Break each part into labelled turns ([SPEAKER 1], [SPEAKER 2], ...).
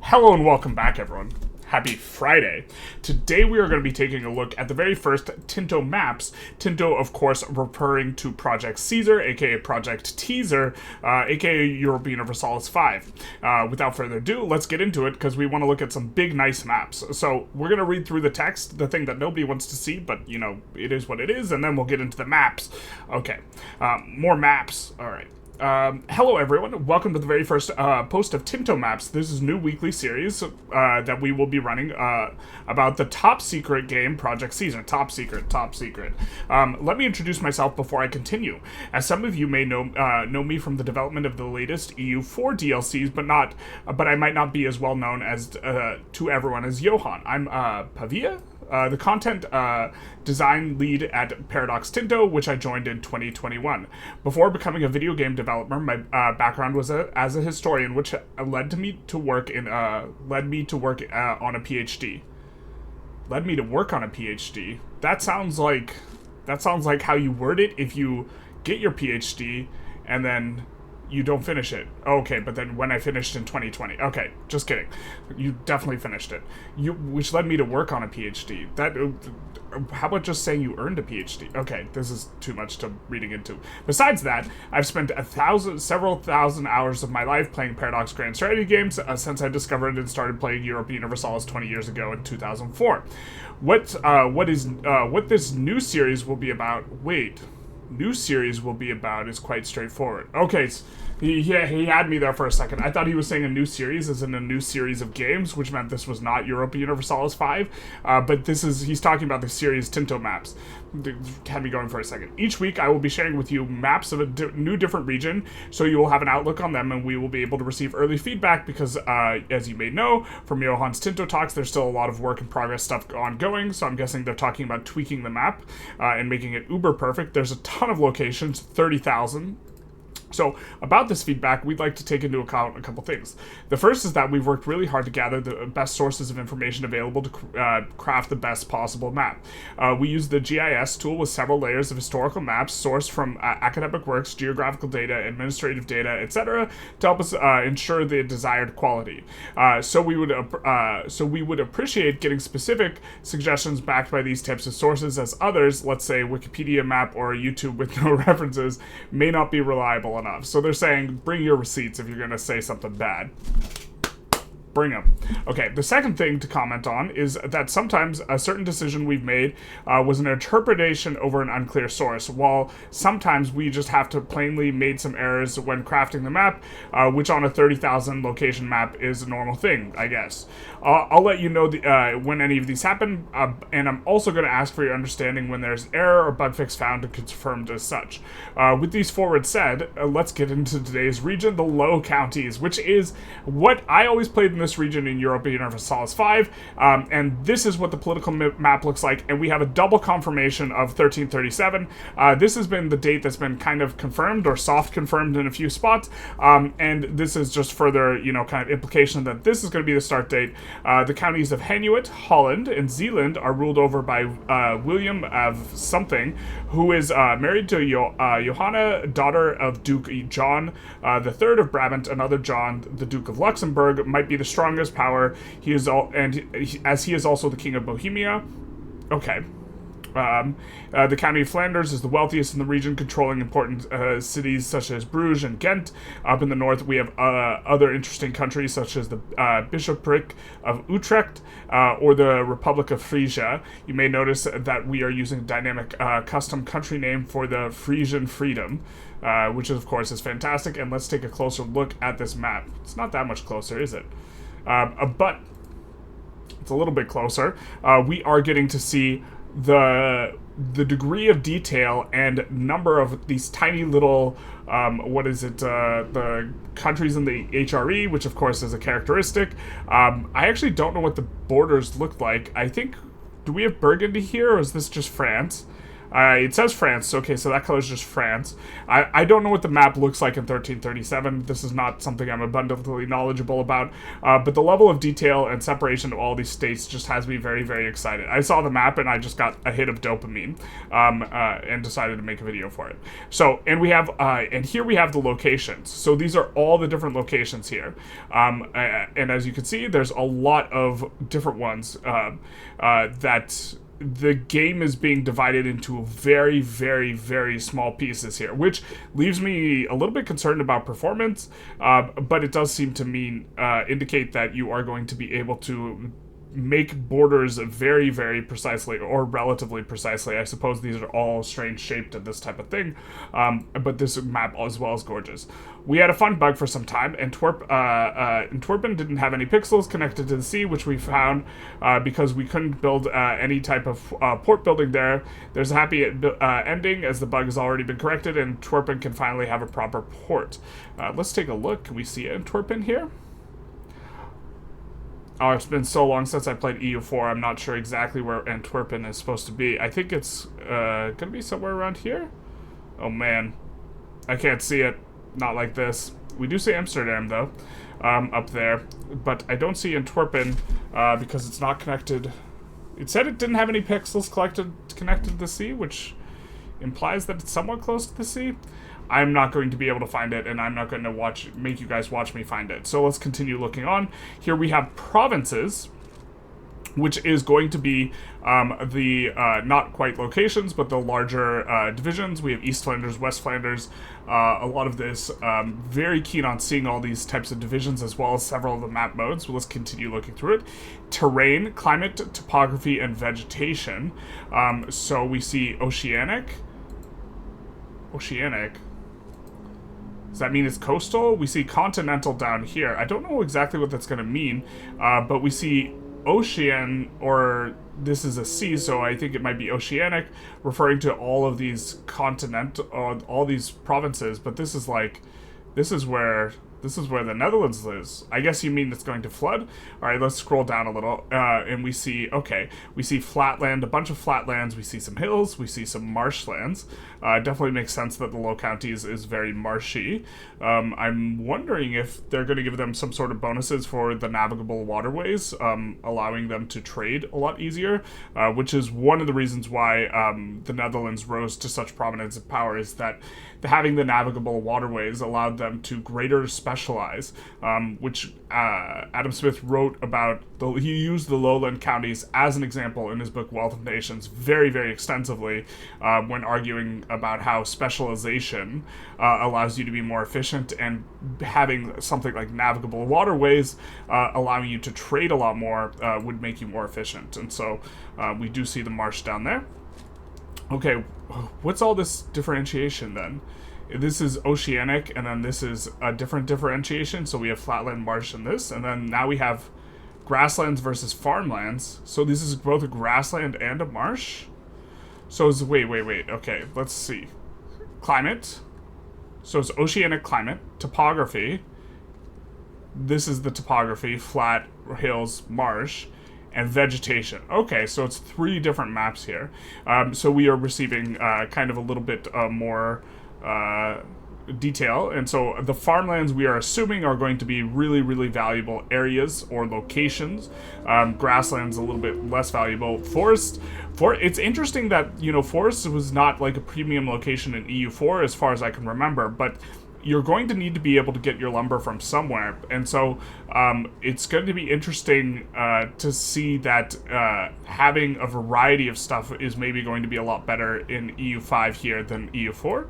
[SPEAKER 1] Hello and welcome back, everyone. Happy Friday. Today we are going to be taking a look at the very first Tinto maps. Tinto, of course, referring to Project Caesar, aka Project Teaser, aka Europa Universalis 5. Without further ado, let's get into it because we want to look at some big, nice maps. So we're going to read through the text, the thing that nobody wants to see, but, you know, it is what it is, and then we'll get into the maps. Okay, more maps. All right. Hello everyone, welcome to the very first post of Tinto Maps. This is a new weekly series that we will be running about the top secret game, Project Caesar. Top secret, top secret. Let me introduce myself before I continue. As some of you may know me from the development of the latest EU4 DLCs, but I might not be as well known as to everyone as Johan. I'm Pavia, the content design lead at Paradox Tinto, which I joined in 2021. Before becoming a video game developer, my background was as a historian, which led me to work on a PhD. Led me to work on a PhD. That sounds like how you word it if you get your PhD and then you don't finish it. Okay, but then when I finished in 2020. Okay, just kidding. You definitely finished it. Which led me to work on a PhD. How about just saying you earned a PhD? Okay, this is too much to reading into. Besides that, I've spent several thousand hours of my life playing Paradox Grand Strategy games since I discovered and started playing Europa Universalis 20 years ago in 2004. What this new series will be about? New series will be about is quite straightforward. Okay, he had me there for a second. I thought he was saying a new series as in a new series of games, which meant this was not Europa Universalis 5, but he's talking about the series Tinto Maps. Had me going for a second. Each week I will be sharing with you maps of a new different region, so you will have an outlook on them and we will be able to receive early feedback because, as you may know, from Johan's Tinto Talks, there's still a lot of work in progress stuff ongoing, so I'm guessing they're talking about tweaking the map and making it uber perfect. There's a ton of locations, 30,000. So, about this feedback, we'd like to take into account a couple things. The first is that we've worked really hard to gather the best sources of information available to craft the best possible map. We use the GIS tool with several layers of historical maps sourced from academic works, geographical data, administrative data, etc., to help us ensure the desired quality. So we would appreciate getting specific suggestions backed by these types of sources, as others, let's say Wikipedia map or YouTube with no references, may not be reliable enough. So they're saying, bring your receipts if you're going to say something bad. Bring them. Okay, the second thing to comment on is that sometimes a certain decision we've made was an interpretation over an unclear source, while sometimes we just have to plainly made some errors when crafting the map, which on a 30,000 location map is a normal thing, I guess. I'll let you know when any of these happen, and I'm also going to ask for your understanding when there's error or bug fix found and confirmed as such. With these forward said, let's get into today's region, the Low Counties, which is what I always played in this region in Europa Universalis 5, and this is what the political map looks like, and we have a double confirmation of 1337. This has been the date that's been kind of confirmed or soft confirmed in a few spots, and this is just further, kind of implication that this is going to be the start date. The counties of Hanuit, Holland, and Zeeland are ruled over by William of something, who is married to Johanna, daughter of Duke John III of Brabant. Another John, the Duke of Luxembourg, might be the strongest power. As he is also the king of Bohemia. Okay. The county of Flanders is the wealthiest in the region, controlling important cities such as Bruges and Ghent. Up in the north, we have other interesting countries such as the Bishopric of Utrecht or the Republic of Frisia. You may notice that we are using a dynamic custom country name for the Frisian Freedom, which of course is fantastic. And let's take a closer look at this map. It's not that much closer, is it? But it's a little bit closer. We are getting to see the degree of detail and number of these tiny little the countries in the HRE, which of course is a characteristic. I actually don't know what the borders look like. I think, do we have Burgundy here, or is this just France? It says France. Okay, so that color is just France. I don't know what the map looks like in 1337. This is not something I'm abundantly knowledgeable about. But the level of detail and separation of all these states just has me very, very excited. I saw the map and I just got a hit of dopamine and decided to make a video for it. So, and we have, and here we have the locations. So these are all the different locations here. And as you can see, there's a lot of different ones that the game is being divided into very, very, very small pieces here, which leaves me a little bit concerned about performance, but it does seem to indicate that you are going to be able to make borders very, very precisely, or relatively precisely. I suppose these are all strange shaped and this type of thing, but this map as well is gorgeous. We had a fun bug for some time, and Antwerpen didn't have any pixels connected to the sea, which we found because we couldn't build any type of port building there. There's a happy ending, as the bug has already been corrected, and Antwerpen can finally have a proper port. Let's take a look. Can we see Antwerpen here? Oh, it's been so long since I played EU4, I'm not sure exactly where Antwerpen is supposed to be. I think it's going to be somewhere around here? Oh man, I can't see it. Not like this. We do see Amsterdam, though, up there. But I don't see Antwerpen because it's not connected. It said it didn't have any pixels connected to the sea, which implies that it's somewhat close to the sea. I'm not going to be able to find it, and I'm not going to make you guys watch me find it. So let's continue looking on. Here we have provinces, which is going to be the not quite locations, but the larger divisions. We have East Flanders, West Flanders, a lot of this. Very keen on seeing all these types of divisions, as well as several of the map modes. So let's continue looking through it. Terrain, climate, topography, and vegetation. So we see oceanic. Does that mean it's coastal? We see continental down here. I don't know exactly what that's going to mean, but we see ocean, or this is a sea, so I think it might be oceanic, referring to all of these all these provinces. But this is where the Netherlands is. I guess you mean it's going to flood? All right, let's scroll down a little, and we see flatland, a bunch of flatlands. We see some hills. We see some marshlands. Definitely makes sense that the Low Counties is very marshy. I'm wondering if they're going to give them some sort of bonuses for the navigable waterways, allowing them to trade a lot easier, which is one of the reasons why the Netherlands rose to such prominence and power, is that having the navigable waterways allowed them to greater specialize, which Adam Smith wrote about. He used the Lowland counties as an example in his book Wealth of Nations very, very extensively when arguing about how specialization allows you to be more efficient, and having something like navigable waterways allowing you to trade a lot more would make you more efficient. And so we do see the marsh down there. Okay, what's all this differentiation then? This is oceanic, and then this is a different differentiation. So we have flatland, marsh, and this. And then now we have grasslands versus farmlands. So this is both a grassland and a marsh? So it's, wait. Okay, let's see. Climate. So it's oceanic climate. Topography. This is the topography. Flat, hills, marsh. And vegetation. Okay, so it's 3 different maps here. So we are receiving kind of a little bit more detail. And so the farmlands, we are assuming, are going to be really, really valuable areas or locations. Grasslands a little bit less valuable. It's interesting that, forest was not like a premium location in EU4 as far as I can remember, but you're going to need to be able to get your lumber from somewhere, and so it's going to be interesting to see that having a variety of stuff is maybe going to be a lot better in EU5 here than EU4,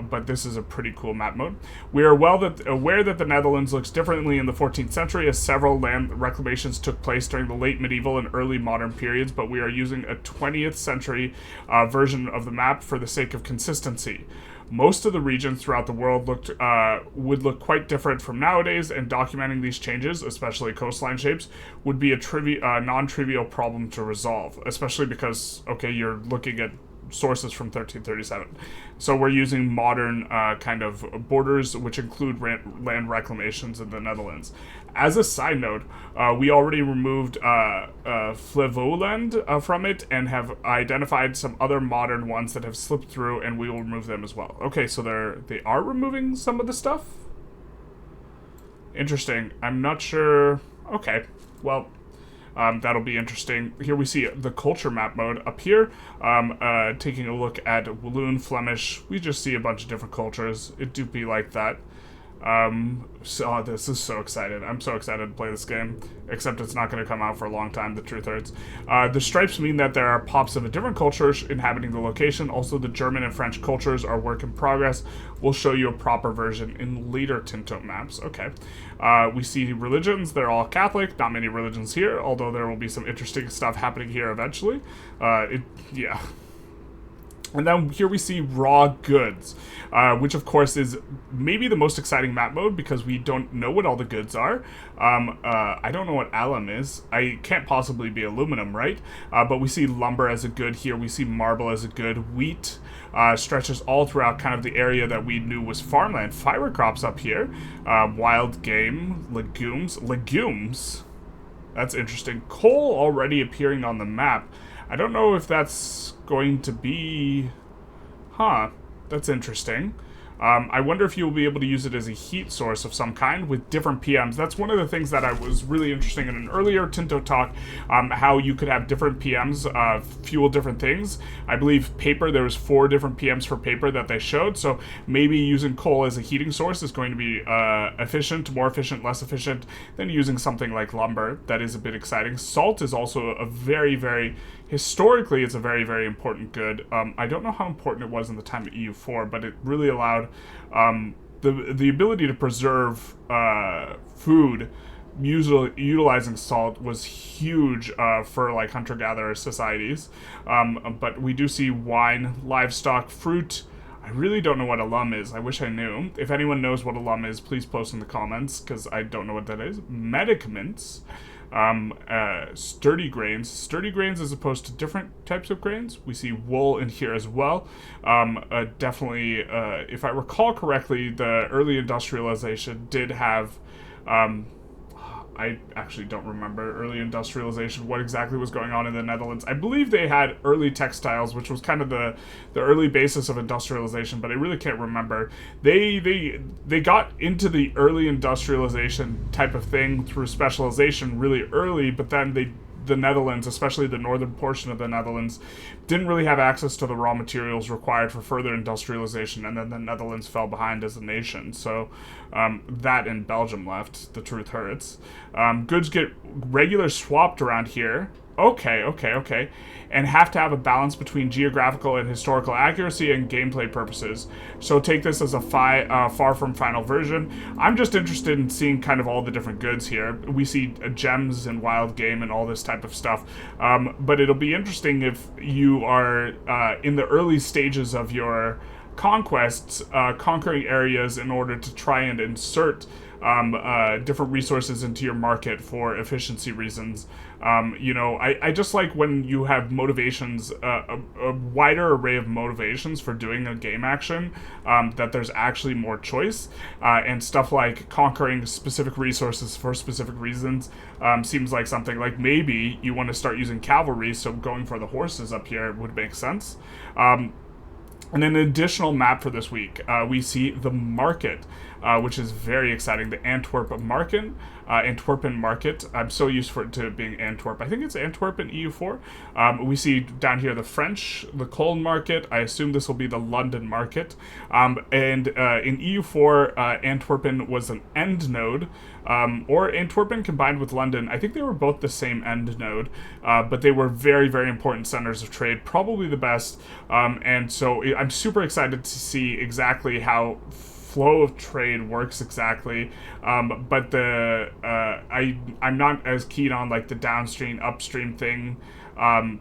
[SPEAKER 1] but this is a pretty cool map mode. We are aware that the Netherlands looks differently in the 14th century, as several land reclamations took place during the late medieval and early modern periods, but we are using a 20th century version of the map for the sake of consistency. Most of the regions throughout the world would look quite different from nowadays, and documenting these changes, especially coastline shapes, would be a non-trivial problem to resolve, especially because, okay, you're looking at sources from 1337. So we're using modern kind of borders, which include land reclamations in the Netherlands. As a side note, we already removed Lowland from it and have identified some other modern ones that have slipped through, and we will remove them as well. Okay, so they are removing some of the stuff? Interesting. I'm not sure. Okay, well, that'll be interesting. Here we see the culture map mode up here. Taking a look at Walloon, Flemish, we just see a bunch of different cultures. It do be like that. So this is so excited. I'm so excited to play this game, except it's not going to come out for a long time, the truth hurts. The stripes mean that there are pops of a different cultures inhabiting the location. Also, the German and French cultures are work in progress. We'll show you a proper version in later Tinto maps. Okay. We see religions. They're all Catholic. Not many religions here, although there will be some interesting stuff happening here eventually. Yeah. And then here we see raw goods, which of course is maybe the most exciting map mode because we don't know what all the goods are. I don't know what alum is. I can't possibly be aluminum, right? But we see lumber as a good here. We see marble as a good. Wheat stretches all throughout kind of the area that we knew was farmland. Fiber crops up here. Wild game, legumes. Legumes? That's interesting. Coal already appearing on the map. I don't know if that's going to be... Huh. That's interesting. I wonder if you'll be able to use it as a heat source of some kind with different PMs. That's one of the things that I was really interested in an earlier Tinto talk, how you could have different PMs fuel different things. I believe paper, there was 4 different PMs for paper that they showed, so maybe using coal as a heating source is going to be efficient, more efficient, less efficient than using something like lumber. That is a bit exciting. Salt is also a very, very... Historically, it's a very, very important good. I don't know how important it was in the time of EU4, but it really allowed the ability to preserve food utilizing salt was huge for like hunter-gatherer societies. But we do see wine, livestock, fruit. I really don't know what alum is. I wish I knew. If anyone knows what alum is, please post in the comments, because I don't know what that is. Medicaments. Sturdy grains as opposed to different types of grains. We see wool in here as well. Definitely, if I recall correctly, the early industrialization did have, I actually don't remember early industrialization, what exactly was going on in the Netherlands. I believe they had early textiles, which was kind of the early basis of industrialization, but I really can't remember. They got into the early industrialization type of thing through specialization really early, but then the Netherlands, especially the northern portion of the Netherlands, didn't really have access to the raw materials required for further industrialization, and then the Netherlands fell behind as a nation. So that and Belgium left, the truth hurts. Goods get regular swapped around here. Okay. And have to have a balance between geographical and historical accuracy and gameplay purposes. So take this as a far from final version. I'm just interested in seeing kind of all the different goods here. We see gems and wild game and all this type of stuff. But it'll be interesting if you are in the early stages of your conquests, conquering areas in order to try and insert different resources into your market for efficiency reasons. I just like when you have motivations, a wider array of motivations for doing a game action, that there's actually more choice, and stuff like conquering specific resources for specific reasons seems like something like maybe you want to start using cavalry, so going for the horses up here would make sense. And an additional map for this week, we see the market, which is very exciting. The Antwerp market. I'm so used to being Antwerp. I think it's Antwerp in EU4. We see down here the French, the Cologne market. I assume this will be the London market. And in EU4, Antwerpen was an end node, or Antwerpen combined with London. I think they were both the same end node, but they were very, very important centers of trade, probably the best. And so I'm super excited to see exactly how flow of trade works exactly, but I'm not as keen on like the downstream upstream thing,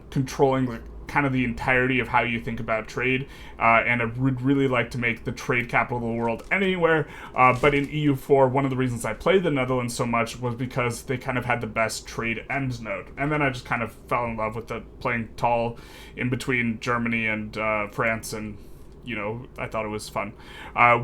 [SPEAKER 1] controlling like kind of the entirety of how you think about trade, and I would really like to make the trade capital of the world anywhere, but in EU4, one of the reasons I played the Netherlands so much was because they kind of had the best trade end node, and then I just kind of fell in love with playing tall in between Germany and France and I thought it was fun.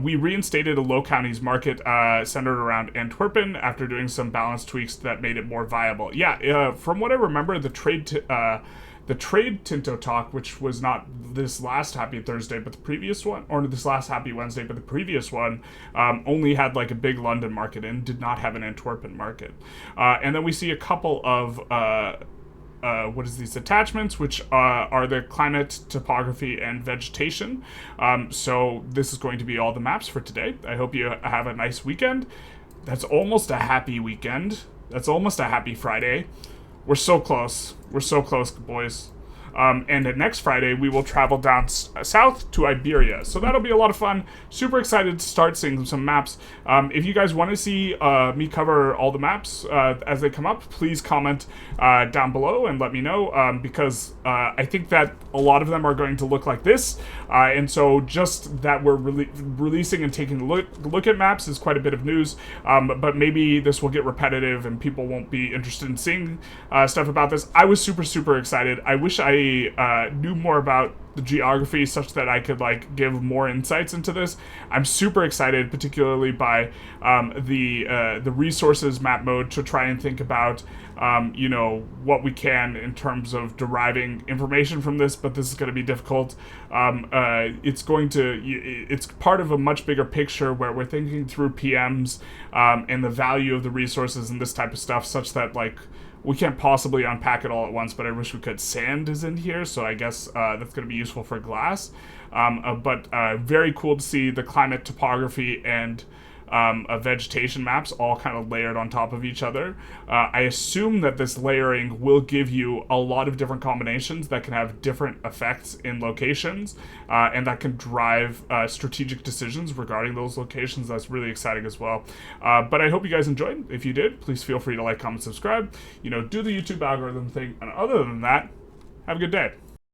[SPEAKER 1] We reinstated a low counties market centered around Antwerpen after doing some balance tweaks that made it more viable. Yeah, from what I remember, the trade Tinto talk, which was not this last Happy Thursday, but the previous one, or this last Happy Wednesday, but the previous one, only had like a big London market and did not have an Antwerpen market. And then we see a couple of what is these attachments, which are the climate, topography, and vegetation. So this is going to be all the maps for today. I hope you have a nice weekend. That's almost a happy weekend. That's almost a happy Friday. We're so close. We're so close, boys. And next Friday, we will travel down south to Iberia. So that'll be a lot of fun. Super excited to start seeing some maps. If you guys want to see me cover all the maps as they come up, please comment down below and let me know, because I think that a lot of them are going to look like this. And so just that we're releasing and taking a look at maps is quite a bit of news. But maybe this will get repetitive and people won't be interested in seeing stuff about this. I was super, super excited. I wish I knew more about the geography such that I could give more insights into this. I'm super excited, particularly by the resources map mode, to try and think about what we can in terms of deriving information from this, but this is going to be difficult. It's part of a much bigger picture where we're thinking through PMs and the value of the resources and this type of stuff, such that we can't possibly unpack it all at once, but I wish we could. Sand is in here, so I guess that's going to be useful for glass. But very cool to see the climate, topography, and vegetation maps all kind of layered on top of each other. I assume that this layering will give you a lot of different combinations that can have different effects in locations, and that can drive strategic decisions regarding those locations. That's really exciting as well. But I hope you guys enjoyed. If you did, please feel free to like, comment, subscribe. Do the YouTube algorithm thing. And other than that, have a good day.